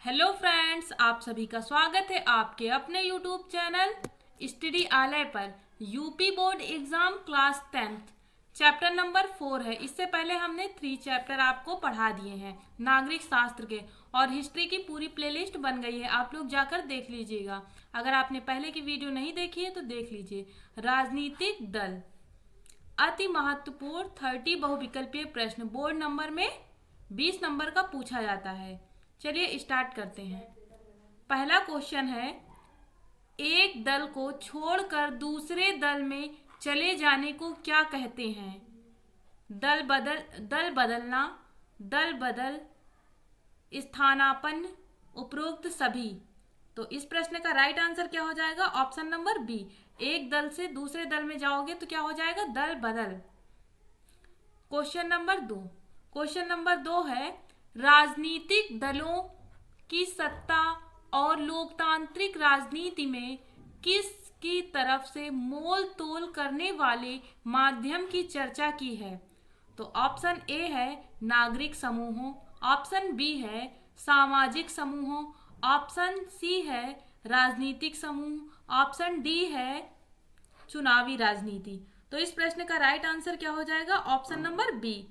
Hello friends, आप सभी का स्वागत है आपके अपने यूट्यूब चैनल स्टडी आलय पर। UP board exam class 10th chapter number 4 है। इससे पहले हमने 3 चैप्टर आपको पढ़ा दिए हैं नागरिक शास्त्र के, और हिस्ट्री की पूरी प्लेलिस्ट बन गई है, आप लोग जाकर देख लीजिएगा। अगर आपने पहले की वीडियो नहीं देखी है तो देख लीजिए। राजनीतिक दल, अति महत्वपूर्ण 30 बहुविकल्पीय प्रश्न बोर्ड नंबर में 20 नंबर का पूछा जाता है। चलिए स्टार्ट करते हैं। पहला क्वेश्चन है, एक दल को छोड़कर दूसरे दल में चले जाने को क्या कहते हैं? दल बदलना, दल बदल, स्थानापन्न, उपरोक्त सभी। तो इस प्रश्न का राइट आंसर क्या हो जाएगा? Option number B. एक दल से दूसरे दल में जाओगे तो क्या हो जाएगा? दल बदल। क्वेश्चन नंबर 2 है, राजनीतिक दलों की सत्ता और लोकतांत्रिक राजनीति में किसकी तरफ से मोल तोल करने वाले माध्यम की चर्चा की है? तो ऑप्शन ए है नागरिक समूहों, ऑप्शन बी है सामाजिक समूहों, ऑप्शन सी है राजनीतिक समूह, ऑप्शन डी है चुनावी राजनीति। तो इस प्रश्न का राइट आंसर क्या हो जाएगा? ऑप्शन नंबर बी,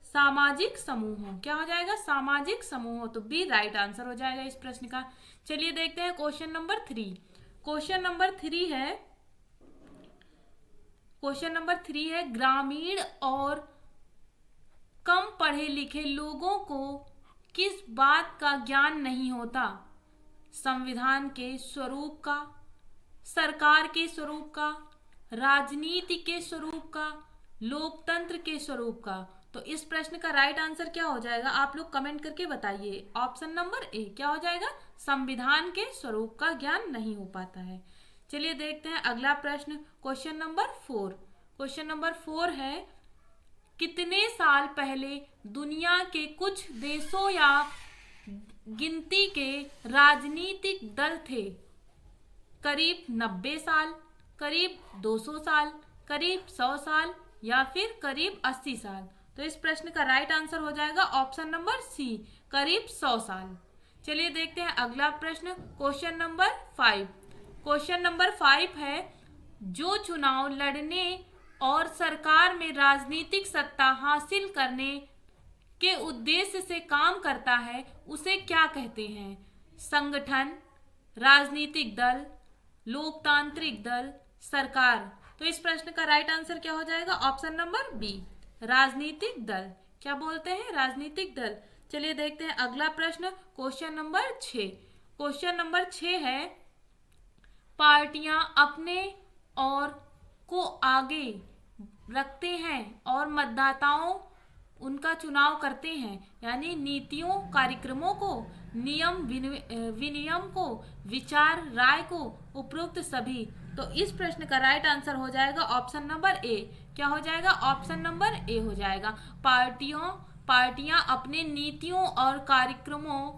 सामाजिक समूहों। क्या हो जाएगा? सामाजिक समूहों। तो बी राइट आंसर हो जाएगा इस प्रश्न का। चलिए देखते हैं क्वेश्चन नंबर 3। क्वेश्चन नंबर 3 है, ग्रामीण और कम पढ़े लिखे लोगों को किस बात का ज्ञान नहीं होता? संविधान के स्वरूप का, सरकार के स्वरूप का, राजनीति के स्वरूप का, लोकतंत्र के स्वरूप का। तो इस प्रश्न का राइट आंसर क्या हो जाएगा? आप लोग कमेंट करके बताइए। ऑप्शन नंबर ए क्या हो जाएगा? संविधान के स्वरूप का ज्ञान नहीं हो पाता है। चलिए देखते हैं अगला प्रश्न, क्वेश्चन नंबर 4। क्वेश्चन नंबर 4 है, कितने साल पहले दुनिया के कुछ देशों या गिनती के राजनीतिक दल थे? करीब 90 साल, करीब 200 साल, करीब 100 साल या फिर करीब 80 साल। तो इस प्रश्न का राइट आंसर हो जाएगा ऑप्शन नंबर सी, करीब 100 साल। चलिए देखते हैं अगला प्रश्न, क्वेश्चन नंबर 5। क्वेश्चन नंबर 5 है, जो चुनाव लड़ने और सरकार में राजनीतिक सत्ता हासिल करने के उद्देश्य से काम करता है उसे क्या कहते हैं? संगठन, राजनीतिक दल, लोकतांत्रिक दल, सरकार। तो इस प्रश्न का राइट आंसर क्या हो जाएगा? ऑप्शन नंबर बी, राजनीतिक दल। क्या बोलते हैं? राजनीतिक दल। चलिए देखते हैं अगला प्रश्न, क्वेश्चन नंबर 6। क्वेश्चन नंबर 6 है, पार्टियां अपने और को आगे रखते हैं और मतदाताओं उनका चुनाव करते हैं, यानी नीतियों, कार्यक्रमों को, नियम विनियम को, विचार राय को, उपरोक्त सभी। तो इस प्रश्न का राइट आंसर हो जाएगा ऑप्शन नंबर ए। क्या हो जाएगा? ऑप्शन नंबर ए हो जाएगा। पार्टियां अपने नीतियों और कार्यक्रमों,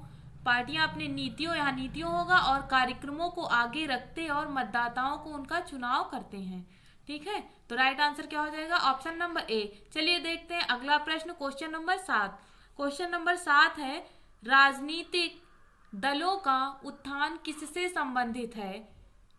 पार्टियां अपने नीतियों, यहाँ नीतियों होगा, और कार्यक्रमों को आगे रखते और मतदाताओं को उनका चुनाव करते हैं। ठीक है, तो राइट आंसर क्या हो जाएगा? Option number A. चलिए देखते हैं अगला प्रश्न, क्वेश्चन नंबर 7। क्वेश्चन नंबर 7 है, राजनीतिक दलों का उत्थान किससे संबंधित है?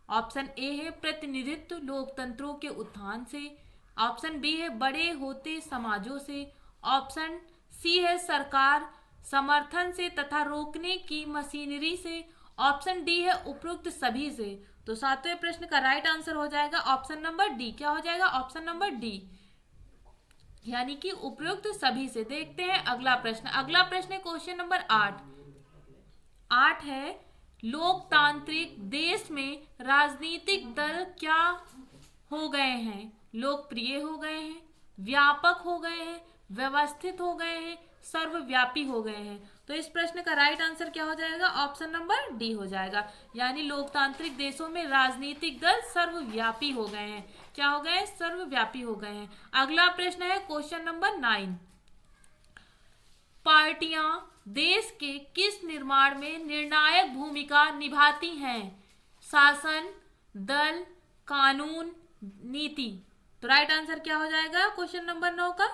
ऑप्शन ए है प्रतिनिधित्व लोकतंत्रों के उत्थान से, ऑप्शन बी है बड़े होते समाजों से, ऑप्शन सी है सरकार समर्थन से तथा रोकने की मशीनरी से, ऑप्शन डी है उपरोक्त सभी से। तो 7वें प्रश्न का राइट आंसर हो जाएगा ऑप्शन नंबर डी। क्या हो जाएगा? ऑप्शन नंबर डी, यानी कि उपरोक्त सभी से। देखते हैं अगला प्रश्न। अगला प्रश्न है क्वेश्चन नंबर 8 है, लोकतांत्रिक देश में राजनीतिक दल क्या हो गए हैं? लोकप्रिय हो गए हैं, व्यापक हो गए हैं, व्यवस्थित हो गए हैं, सर्वव्यापी हो गए हैं। तो इस प्रश्न का राइट आंसर क्या हो जाएगा? ऑप्शन नंबर डी हो जाएगा, यानी लोकतांत्रिक देशों में राजनीतिक दल सर्वव्यापी हो गए हैं। क्या हो गए? सर्वव्यापी हो गए हैं। अगला प्रश्न है क्वेश्चन नंबर 9। पार्टियां देश के किस निर्माण में निर्णायक भूमिका निभाती हैं? शासन, दल, कानून, नीति। तो राइट आंसर क्या हो जाएगा क्वेश्चन नंबर 9 का?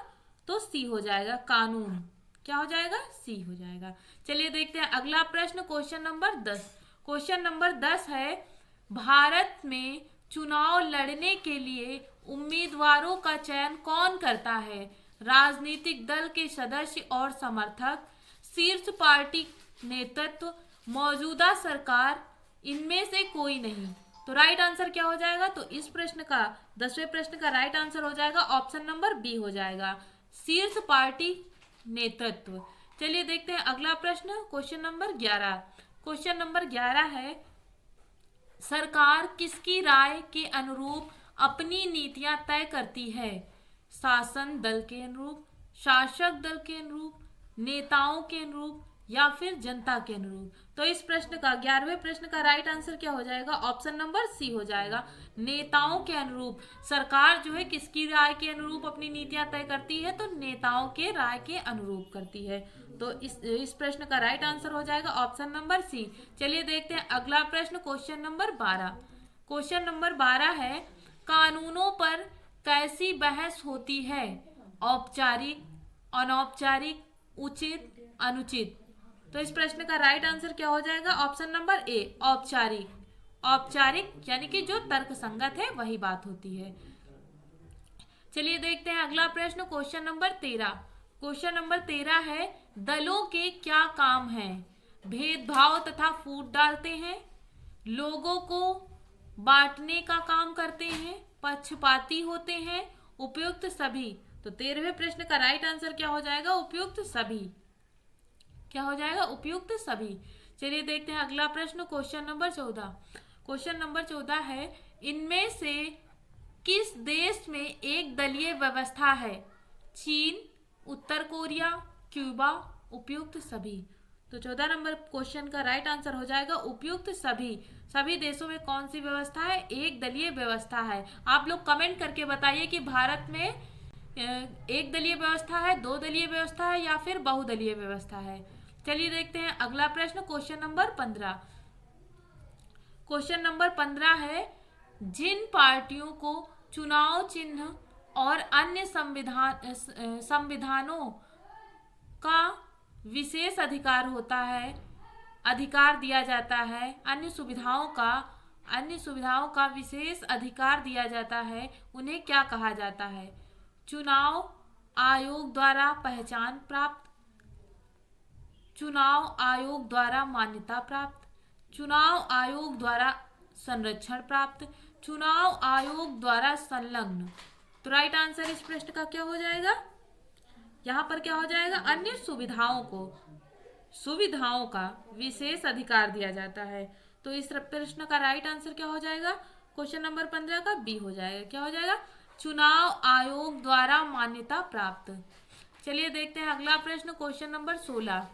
तो सी हो जाएगा, कानून। क्या हो जाएगा? सी हो जाएगा। चलिए देखते हैं अगला प्रश्न, क्वेश्चन नंबर 10। क्वेश्चन नंबर 10 है, भारत में चुनाव लड़ने के लिए उम्मीदवारों का चयन कौन करता है? राजनीतिक दल के सदस्य और समर्थक, शीर्ष पार्टी नेतृत्व, मौजूदा सरकार, इनमें से कोई नहीं। तो राइट आंसर क्या हो जाएगा? तो इस प्रश्न का 10वें प्रश्न का राइट आंसर हो जाएगा ऑप्शन नंबर बी हो जाएगा, शीर्ष पार्टी नेतृत्व। चलिए देखते हैं अगला प्रश्न, क्वेश्चन नंबर 11। क्वेश्चन नंबर 11 है, सरकार किसकी राय के अनुरूप अपनी नीतियां तय करती है? शासन दल के अनुरूप, शासक दल के अनुरूप, नेताओं के अनुरूप, या फिर जनता के अनुरूप। तो इस प्रश्न का 11वें प्रश्न का राइट आंसर क्या हो जाएगा? ऑप्शन नंबर सी हो जाएगा, नेताओं के अनुरूप। सरकार जो है किसकी राय के अनुरूप अपनी नीतियां तय करती है? तो नेताओं के राय के अनुरूप करती है। तो इस प्रश्न का राइट आंसर हो जाएगा ऑप्शन नंबर सी। चलिए देखते हैं अगला प्रश्न, क्वेश्चन नंबर 12। क्वेश्चन नंबर 12 है, कानूनों पर कैसी बहस होती है? औपचारिक, अनौपचारिक, उचित, अनुचित। तो इस प्रश्न का राइट आंसर क्या हो जाएगा? ऑप्शन नंबर ए, औपचारिक। औपचारिक यानी कि जो तर्क संगत है वही बात होती है। चलिए देखते हैं अगला प्रश्न, क्वेश्चन नंबर 13। क्वेश्चन नंबर 13 है, दलों के क्या काम है? भेदभाव तथा फूट डालते हैं, लोगों को बांटने का काम करते हैं, पक्षपाती होते हैं, उपयुक्त सभी। तो 13वें प्रश्न का राइट आंसर क्या हो जाएगा? उपयुक्त सभी। क्या हो जाएगा? उपयुक्त सभी। चलिए देखते हैं अगला प्रश्न, क्वेश्चन नंबर 14। क्वेश्चन नंबर 14 है, इनमें से किस देश में एक दलीय व्यवस्था है? चीन, उत्तर कोरिया, क्यूबा, उपयुक्त सभी। तो 14 नंबर क्वेश्चन का राइट आंसर हो जाएगा उपयुक्त सभी। सभी देशों में कौन सी व्यवस्था है? एक दलीय व्यवस्था है। आप लोग कमेंट करके बताइए कि भारत में एक दलीय व्यवस्था है, दो दलीय व्यवस्था है, या फिर बहुदलीय व्यवस्था है। चलिए देखते हैं अगला प्रश्न, क्वेश्चन नंबर 15। क्वेश्चन नंबर 15 है, जिन पार्टियों को चुनाव चिन्ह और अन्य संविधानों का विशेष अधिकार दिया जाता है, अन्य सुविधाओं का विशेष अधिकार दिया जाता है, उन्हें क्या कहा जाता है? चुनाव आयोग द्वारा पहचान प्राप्त, चुनाव आयोग द्वारा मान्यता प्राप्त, चुनाव आयोग द्वारा संरक्षण प्राप्त, चुनाव आयोग द्वारा संलग्न। तो राइट आंसर इस प्रश्न का क्या हो जाएगा? यहाँ पर क्या हो जाएगा? अन्य सुविधाओं का विशेष अधिकार दिया जाता है। तो इस प्रश्न का राइट आंसर क्या हो जाएगा? क्वेश्चन नंबर 15 का बी हो जाएगा। क्या हो जाएगा? चुनाव आयोग द्वारा मान्यता प्राप्त। चलिए देखते हैं अगला प्रश्न, क्वेश्चन नंबर 16।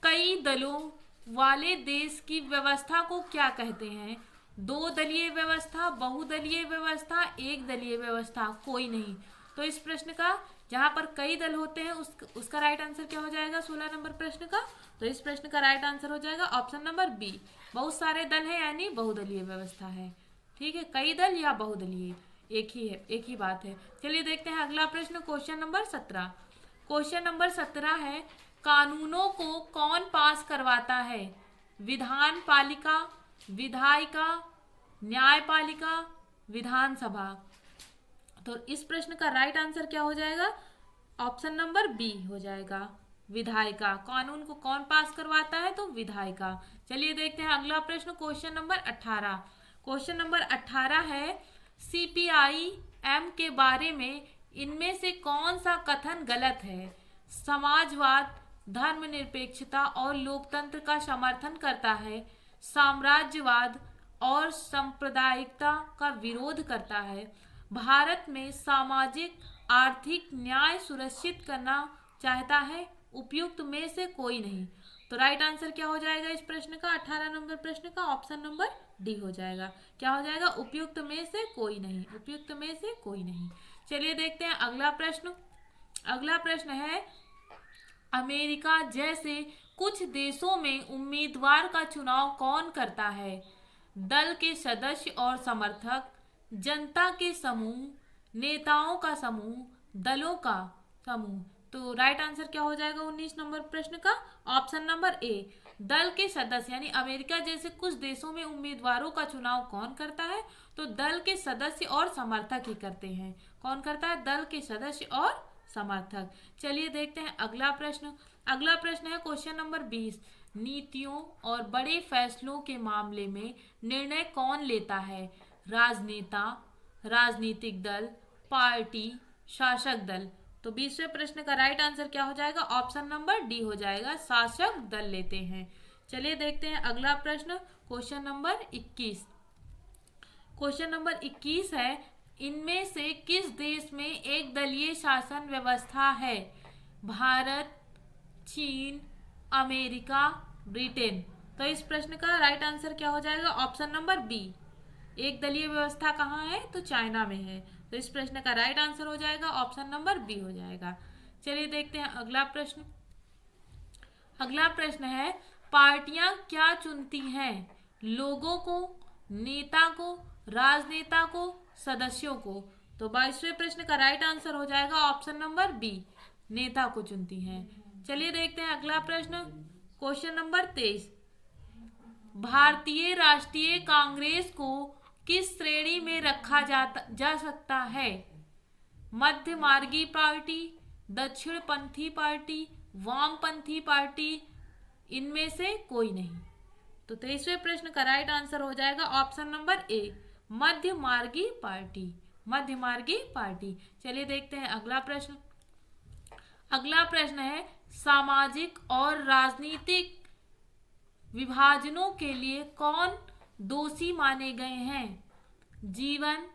कई दलों वाले देश की व्यवस्था को क्या कहते हैं? दो दलीय व्यवस्था, बहुदलीय व्यवस्था, एक दलीय व्यवस्था, कोई नहीं। तो इस प्रश्न का जहां पर कई दल होते हैं उसका राइट आंसर क्या हो जाएगा 16 नंबर प्रश्न का? तो इस प्रश्न का राइट आंसर हो जाएगा ऑप्शन नंबर बी, बहुत सारे दल हैं यानी बहुदलीय व्यवस्था है। ठीक है, कई दल या बहुदलीय एक ही है, एक ही बात है। चलिए देखते हैं अगला प्रश्न, क्वेश्चन नंबर 17। क्वेश्चन नंबर 17 है, कानूनों को कौन पास करवाता है? विधान पालिका, विधायिका, न्यायपालिका, विधानसभा। तो इस प्रश्न का राइट आंसर क्या हो जाएगा? ऑप्शन नंबर बी हो जाएगा, विधायिका। कानून को कौन पास करवाता है? तो विधायिका। चलिए देखते हैं अगला प्रश्न, क्वेश्चन नंबर 18। क्वेश्चन नंबर 18 है, सीपीआई-एम के बारे में इनमें से कौन सा कथन गलत है? समाजवाद, धर्मनिरपेक्षता और लोकतंत्र का समर्थन करता है, साम्राज्यवाद और सांप्रदायिकता का विरोध करता है, भारत में सामाजिक आर्थिक न्याय सुनिश्चित करना चाहता है, उपयुक्त में से कोई नहीं। तो राइट आंसर क्या हो जाएगा इस प्रश्न का? 18 नंबर प्रश्न का ऑप्शन नंबर डी हो जाएगा। क्या हो जाएगा? उपयुक्त में से कोई नहीं, उपयुक्त में से कोई नहीं। चलिए देखते हैं अगला प्रश्न। अगला प्रश्न है, अमेरिका जैसे कुछ देशों में उम्मीदवार का चुनाव कौन करता है? दल के सदस्य और समर्थक, जनता के समूह, नेताओं का समूह, दलों का समूह। तो राइट आंसर क्या हो जाएगा 19 नंबर प्रश्न का? Option number A. दल के सदस्य यानी अमेरिका जैसे कुछ देशों में उम्मीदवारों का चुनाव कौन करता है? तो दल के सदस्य और समर्थक ही करते हैं। कौन करता है? दल के सदस्य और समर्थक। चलिए देखते हैं अगला प्रश्न। अगला प्रश्न है क्वेश्चन नंबर 20। नीतियों और बड़े फैसलों के मामले में निर्णय कौन लेता है? राजनेता, राजनीतिक दल, पार्टी, शासक दल। तो 20वें प्रश्न का राइट आंसर क्या हो जाएगा? ऑप्शन नंबर डी हो जाएगा, शासक दल लेते हैं। चलिए देखते हैं अगला प्रश्न क्वेश्चन नंबर 21। क्वेश्चन नंबर 21 है, इनमें से किस देश में एक दलीय शासन व्यवस्था है? भारत, चीन, अमेरिका, ब्रिटेन। तो इस प्रश्न का राइट आंसर क्या हो जाएगा? Option number B. एक दलीय व्यवस्था कहाँ है? तो चाइना में है। तो इस प्रश्न का राइट आंसर हो जाएगा ऑप्शन नंबर बी हो जाएगा। चलिए देखते हैं अगला प्रश्न। अगला प्रश्न है, पार्टियां क्या चुनती हैं? लोगों को, नेता को, राजनेता को, सदस्यों को। तो 22वें प्रश्न का राइट आंसर हो जाएगा ऑप्शन नंबर बी, नेता को चुनती हैं। चलिए देखते हैं अगला प्रश्न क्वेश्चन नंबर 23। भारतीय राष्ट्रीय कांग्रेस को किस श्रेणी में रखा जा सकता है? मध्य मार्गी पार्टी, दक्षिणपंथी पार्टी, वामपंथी पार्टी, इनमें से कोई नहीं। तो 23वें प्रश्न का राइट आंसर हो जाएगा ऑप्शन नंबर ए, मध्य मार्गी पार्टी, मध्य मार्गी पार्टी। चलिए देखते हैं अगला प्रश्न। अगला प्रश्न है, सामाजिक और राजनीतिक विभाजनों के लिए कौन दोषी माने गए हैं? जीवन,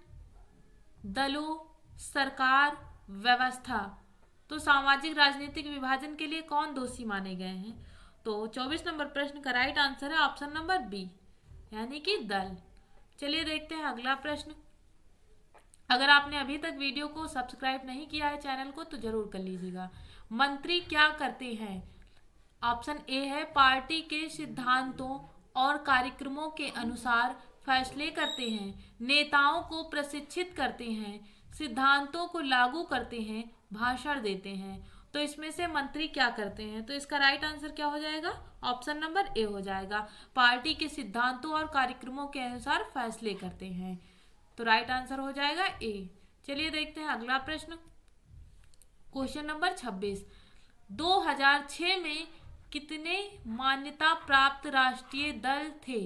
दलों, सरकार, व्यवस्था। तो सामाजिक राजनीतिक विभाजन के लिए कौन दोषी माने गए हैं? तो 24 नंबर प्रश्न का राइट आंसर है ऑप्शन नंबर बी, यानी कि दल। चलिए देखते हैं अगला प्रश्न। अगर आपने अभी तक वीडियो को सब्सक्राइब नहीं किया है चैनल को, तो जरूर कर लीजिएगा। मंत्री क्या करते हैं? ऑप्शन ए है, पार्टी के सिद्धांतों और कार्यक्रमों के अनुसार फैसले करते हैं, नेताओं को प्रशिक्षित करते हैं, सिद्धांतों को लागू करते हैं, भाषण देते हैं। तो इसमें से मंत्री क्या करते हैं? तो इसका राइट आंसर क्या हो जाएगा? ऑप्शन नंबर ए हो जाएगा, पार्टी के सिद्धांतों और कार्यक्रमों के अनुसार फैसले करते हैं। तो राइट आंसर हो जाएगा ए। चलिए देखते हैं अगला प्रश्न क्वेश्चन नंबर 26। 2006 में कितने मान्यता प्राप्त राष्ट्रीय दल थे?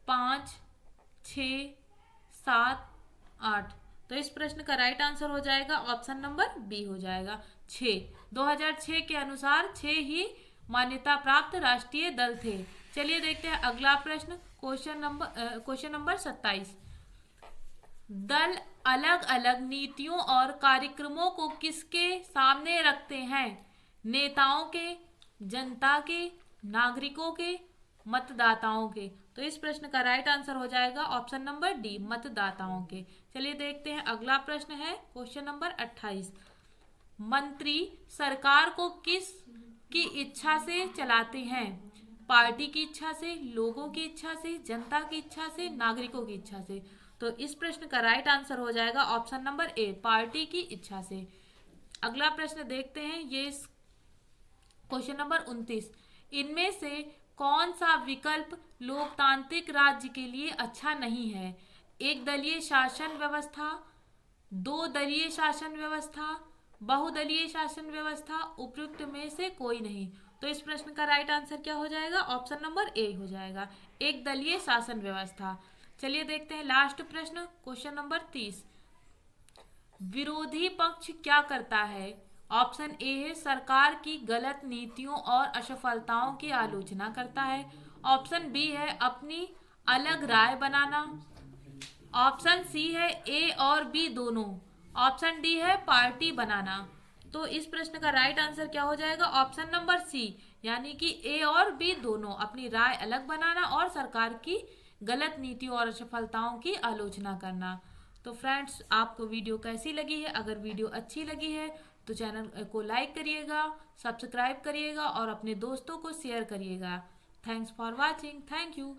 5, 6, 7, 8। तो इस प्रश्न का राइट आंसर हो जाएगा ऑप्शन नंबर बी हो जाएगा, 6। 2006 के अनुसार 6 ही मान्यता प्राप्त राष्ट्रीय दल थे। चलिए देखते हैं अगला प्रश्न क्वेश्चन नंबर 27। दल अलग अलग नीतियों और कार्यक्रमों को किसके सामने रखते हैं? नेताओं के, जनता के, नागरिकों के, मतदाताओं के। तो इस प्रश्न का राइट आंसर हो जाएगा ऑप्शन नंबर डी, मतदाताओं के। चलिए देखते हैं अगला प्रश्न है क्वेश्चन नंबर 28। मंत्री सरकार को किस की इच्छा से चलाते हैं? पार्टी की इच्छा से, लोगों की इच्छा से, जनता की इच्छा से, नागरिकों की इच्छा से। तो इस प्रश्न का राइट आंसर हो जाएगा ऑप्शन नंबर ए, पार्टी की इच्छा से। अगला प्रश्न देखते हैं, ये क्वेश्चन नंबर 29। इनमें से कौन सा विकल्प लोकतांत्रिक राज्य के लिए अच्छा नहीं है? एक दलीय शासन व्यवस्था, दो दलीय शासन व्यवस्था, बहुदलीय शासन व्यवस्था, उपयुक्त में से कोई नहीं। तो इस प्रश्न का राइट आंसर क्या हो जाएगा? ऑप्शन नंबर ए हो जाएगा, एक दलीय शासन व्यवस्था। चलिए देखते हैं लास्ट प्रश्न क्वेश्चन नंबर 30। विरोधी पक्ष क्या करता है? ऑप्शन ए है, सरकार की गलत नीतियों और असफलताओं की आलोचना करता है। ऑप्शन बी है, अपनी अलग राय बनाना। ऑप्शन सी है ए और बी दोनों। ऑप्शन डी है पार्टी बनाना। तो इस प्रश्न का राइट आंसर क्या हो जाएगा? ऑप्शन नंबर सी, यानी कि ए और बी दोनों, अपनी राय अलग बनाना और सरकार की गलत नीतियों और असफलताओं की आलोचना करना। तो फ्रेंड्स, आपको वीडियो कैसी लगी है? अगर वीडियो अच्छी लगी है तो चैनल को लाइक करिएगा, सब्सक्राइब करिएगा और अपने दोस्तों को शेयर करिएगा। Thanks for watching. Thank you.